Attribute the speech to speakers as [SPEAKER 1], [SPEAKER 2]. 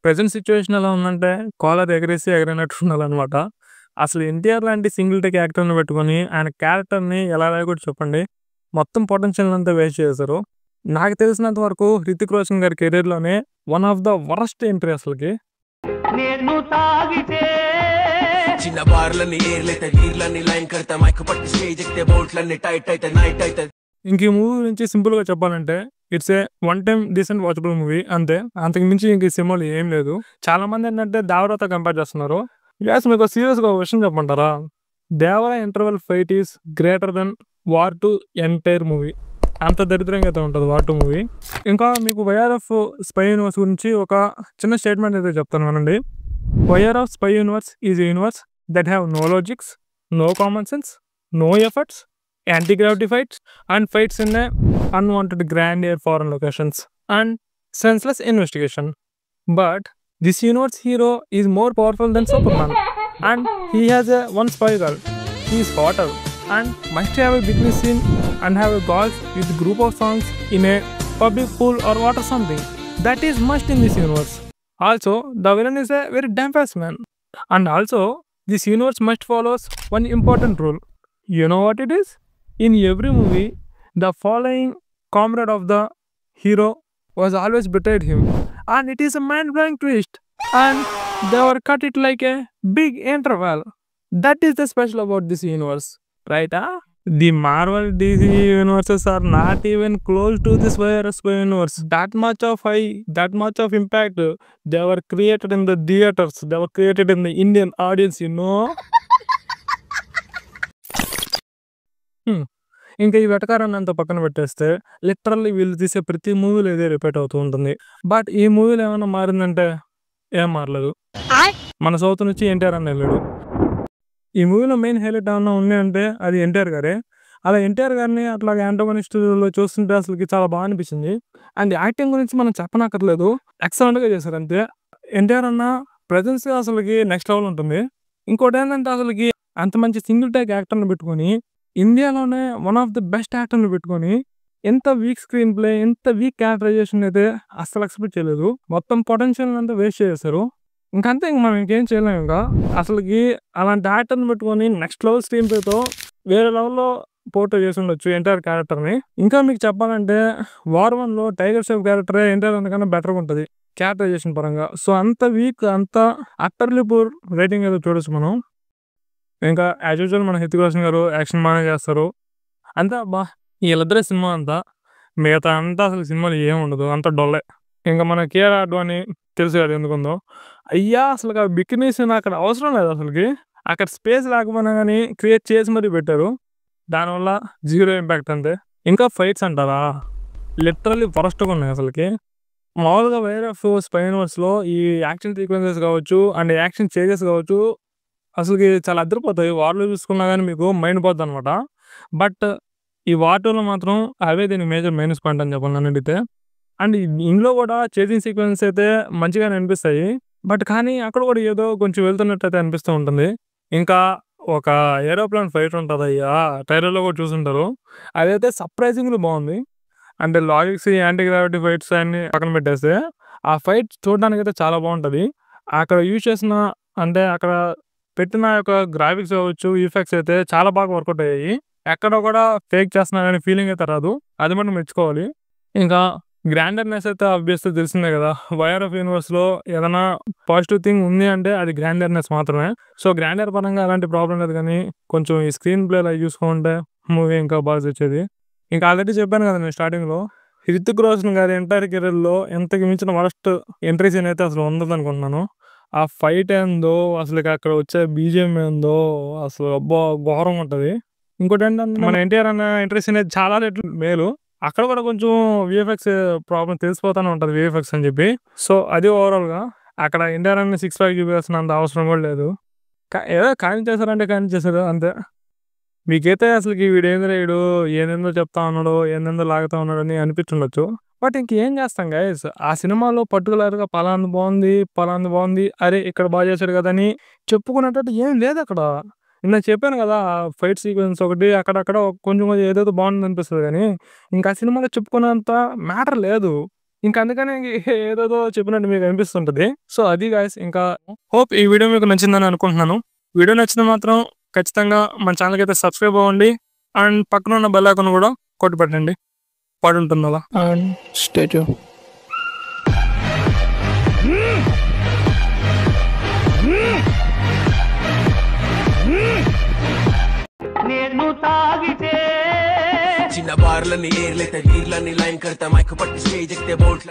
[SPEAKER 1] Present situation ఎలా ఉందంటే, caller ఎగరేసి ఎగరనట్టు ఉండాలనమాట. అసలు 'ఎన్టీఆర్' లాంటి సింగిల్ టేక్ యాక్టర్‌ని పెట్టుకొని, ఆయన క్యారెక్టర్‌ని ఎలా రాయకూడదు చెప్పండి. మొత్తం పొటెన్షియల్ అంతా వేస్ట్ చేశారు. నాకు తెలిసినంత వరకు 'హృతిక్ రోషన్' గారి కెరియర్‌లోనే one of the worst entry అసలకి.
[SPEAKER 2] నేను తాగితే
[SPEAKER 3] చిన్న బార్లని ఏర్లైతే వీర్లని లైన్ కడతా మైక్ పట్టి స్టేజ్ ఎక్కితే బోల్ట్లన్నీ టైట్ అయితే నైట్ అయితే.
[SPEAKER 1] ఇంక ఈ మూవీ గురించి సింపుల్‌గా చెప్పాలంటే, it's a one time decent watchable movie అంతే. అంతకు మించి ఇంక ఈ సినిమాలో ఏం లేదు. చాలామంది ఏంటంటే 'దేవరతో' కంపేర్ చేస్తున్నారు. యస్ మీకు సీరియస్‌గా ఒక విషయం చెప్పమంటారా? 'Devara' interval fight is greater than 'War 2' entire movie. అంత దరిద్రంగా అయితే ఉంటుంది 'వార్ 2' మూవీ. ఇంకా మీకు 'వైఆర్ఎఫ్ స్పై యూనివర్స్' గురించి ఒక చిన్న స్టేట్మెంట్ అయితే చెప్తాను వినండి. 'YRF spy universe is a universe that have no logics, no common sense, no efforts, anti-gravity fights and fights in a unwanted grandeur foreign locations and senseless investigation. But this universe hero is more powerful than Superman and he has a one spy girl. He is hotter and must have a bikini scene and have a golf with group of songs in a public pool or water something. That is must in this universe. Also, the villain is a very damn fast man. And also, this universe must follows one important rule. You know what it is? In every movie, the following comrade of the hero was always betrayed him, and it is a mind-blowing twist. And they were cut it like a big interval. That is the special about this universe, right? The Marvel DC universes are not even close to this virus universe. That much of high, that much of impact, they were created in the theaters. They were created in the Indian audience, you know. ఇంకా ఈ వెటకారాన్ని అంతా పక్కన పెట్టేస్తే literally వీళ్ళు తీసే ప్రతి మూవీలో ఇదే రిపీట్ అవుతూ ఉంటుంది. బట్ ఈ మూవీలో ఏమైనా మారిందంటే ఏం మారలేదు. మన సౌత్ నుంచి ఎన్టీఆర్ అని వెళ్ళాడు. ఈ మూవీలో మెయిన్ హైలైట్ ఏమన్నా ఉంది అంటే అది ఎన్టీఆర్ గారే. అలా ఎన్టీఆర్ గారిని అట్లాగే యాంటోగనిస్టులో చూస్తుంటే అసలుకి చాలా బాగా అనిపించింది. అండ్ యాక్టింగ్ గురించి మనం చెప్పనక్కర్లేదు, ఎక్సలెంట్గా చేశారు అంతే. ఎన్టీఆర్ అన్న ప్రజెన్స్ అసలుకి నెక్స్ట్ లెవెల్ ఉంటుంది. ఇంకోటి ఏంటంటే అసలుకి అంత మంచి సింగిల్ టేక్ యాక్టర్ని పెట్టుకొని ఇండియాలోనే వన్ ఆఫ్ ది బెస్ట్ యాక్టర్ని పెట్టుకొని ఎంత వీక్ స్క్రీన్ ప్లే, ఎంత వీక్ క్యారెక్టరైజేషన్ అయితే అస్సలు ఎక్స్పెక్ట్ చేయలేదు. మొత్తం పొటెన్షియల్ అంతా వేస్ట్ చేశారు. ఇంకంతే, ఇంక మనం ఇంకేం చేయలేము. ఇంకా అసలుకి అలాంటి యాక్టర్ని పెట్టుకొని నెక్స్ట్ లెవెల్ స్క్రీన్ ప్లేతో వేరే లెవెల్లో పోర్ట్రే చేసి ఉండొచ్చు ఎన్టీఆర్ క్యారెక్టర్ని. ఇంకా మీకు చెప్పాలంటే వార్ 1లో టైగర్ ష్రాఫ్ క్యారెక్టరే ఎన్టీఆర్ కన్నా బెటర్గా ఉంటుంది క్యారెక్టరైజేషన్ పరంగా. సో అంత వీక్, అంత అట్టర్లీ పూర్ రేటింగ్ ఏదో చూడొచ్చు మనం. ఇంకా యాజ్ యూజువల్ మన 'హృతిక్ రోషన్' గారు యాక్షన్ బాగానే చేస్తారు. అంతా వీళ్ళిద్దరే సినిమా అంతా. మిగతా అంతా అసలు సినిమాలో ఏమి ఉండదు, అంత డొల్లే. ఇంకా మన 'కేఆర్ అడ్వాణి' తెలుసు కదా ఎందుకుందో. అయ్యా అసలు ఆ బికినీ సీన్ అక్కడ అవసరం లేదు అసలుకి. అక్కడ స్పేస్ లేకపోయినా కానీ క్రియేట్ చేసి మరీ పెట్టారు. దానివల్ల జీరో ఇంపాక్ట్ అంతే. ఇంకా ఫైట్స్ అంటారా, లిటరల్లీ వరస్ట్గా ఉన్నాయి అసలుకి. మామూలుగా 'వైఆర్ఎఫ్ స్పై యూనివర్స్'లో ఈ యాక్షన్ సీక్వెన్సెస్ కావచ్చు అండ్ యాక్షన్ చేంజెస్ కావచ్చు అసలుకి చాలా అదిరిపోతాయి. వార్లో చూసుకున్నా కానీ మీకు మైండ్ పోద్ది అనమాట. బట్ ఈ వార్ 2లో మాత్రం అవే దీనికి మేజర్ మైనస్ పాయింట్ అని చెప్పాలి నన్ను అడిగితే. అండ్ ఇందులో కూడా చేసింగ్ సీక్వెన్స్ అయితే మంచిగానే అనిపిస్తాయి. బట్ కానీ అక్కడ కూడా ఏదో కొంచెం వెళ్తున్నట్టు అయితే అనిపిస్తూ ఉంటుంది. ఇంకా ఒక ఏరోప్లేన్ ఫైట్ ఉంటుంది అయ్యా, ట్రైలర్లో కూడా చూసుంటారు. అదైతే సర్ప్రైజింగ్లీ బాగుంది. అంటే లాజిక్స్, యాంటీ గ్రావిటీ ఫైట్స్ అన్ని పక్కన పెట్టేస్తే ఆ ఫైట్ చూడడానికి అయితే చాలా బాగుంటుంది. అక్కడ యూజ్ చేసిన అంటే అక్కడ పెట్టిన యొక్క గ్రాఫిక్స్ కావచ్చు, ఈఫెక్ట్స్ అయితే చాలా బాగా వర్కౌట్ అయ్యాయి. ఎక్కడ కూడా ఫేక్ చేస్తున్నారనే ఫీలింగ్ అయితే రాదు. అది మనం మెచ్చుకోవాలి. ఇంకా గ్రాండర్నెస్ అయితే ఆబ్వియస్లీ తెలిసిందే కదా. 'వైఆర్ఎఫ్ యూనివర్స్'లో ఏదైనా పాజిటివ్ థింగ్ ఉంది అంటే అది గ్రాండర్నెస్ మాత్రమే. సో గ్రాండర్ పరంగా అలాంటి ప్రాబ్లం లేదు, కానీ కొంచెం ఈ స్క్రీన్ ప్లేలో చూసుకుంటే మూవీ ఇంకా బాగా తెచ్చేది. ఇంకా ఆల్రెడీ చెప్పాను కదా నేను స్టార్టింగ్లో, 'హృతిక్ రోషన్' గారి ఎంటైర్ కెరీర్లో ఎంతకు మించిన వరస్ట్ ఎంట్రీ సీన్ అయితే అసలు ఉండదు అనుకుంటున్నాను. ఆ ఫైట్ ఏందో, అసలు అక్కడ వచ్చే బీజిఎం ఏందో, అసలు అబ్బా ఘోరంగా ఉంటుంది. ఇంకోటి ఏంటంటే మన ఎన్టీఆర్ అన్న ఎంట్రీ సీన్ అయితే చాలా రెట్లు మేలు. అక్కడ కూడా కొంచెం విఎఫ్ఎక్స్ ప్రాబ్లం తెలిసిపోతూనే ఉంటుంది, విఎఫ్ఎక్స్ అని చెప్పి. సో అది ఓవరాల్గా అక్కడ ఎన్టీఆర్ అన్న 6 ప్యాక్ చూపించాల్సినంత అవసరం కూడా లేదు. ఏదో కాని చేశారంటే కాని చేశారు అంతే. మీకైతే అసలుకి వీడు ఏందేందో చెప్తా ఉన్నాడో, ఏందేందో లాగుతా ఉన్నాడు అని అనిపించుండొచ్చు. బట్ ఇంకేం చేస్తాం గైస్, ఆ సినిమాలో పర్టికులర్గా పలాంది బాగుంది, అరే ఇక్కడ బాగా చేశాడు కదా అని చెప్పుకునేటట్టు ఏం లేదు అక్కడ. నేను చెప్పాను కదా, ఫైట్ సీక్వెన్స్ ఒకటి అక్కడక్కడ కొంచెం ఏదేదో బాగుంది అనిపిస్తుంది, కానీ ఇంకా సినిమాలో చెప్పుకునేంత మ్యాటర్ లేదు. ఇంకా అందుకనే ఏదేదో చెప్పినట్టు మీకు అనిపిస్తుంటది. సో అది గాయ్స్, ఇంకా హోప్ ఈ వీడియో మీకు నచ్చిందని అనుకుంటున్నాను. వీడియో నచ్చితే మాత్రం ఖచ్చితంగా మన ఛానల్‌కి అయితే సబ్స్క్రైబ్ అవ్వండి. అండ్ పక్కన ఉన్న బెల్ ఐకాన్ కూడా కొట్టి పెట్టండి. పడుంటుంది అలా. And stay tune.
[SPEAKER 2] నేను తాగితే
[SPEAKER 3] చిన్న బార్లని ఏర్లైతే వీర్లని లైన్ కడతా మైక్ పట్టి స్టేజ్ ఎక్కితే బోల్ట్ల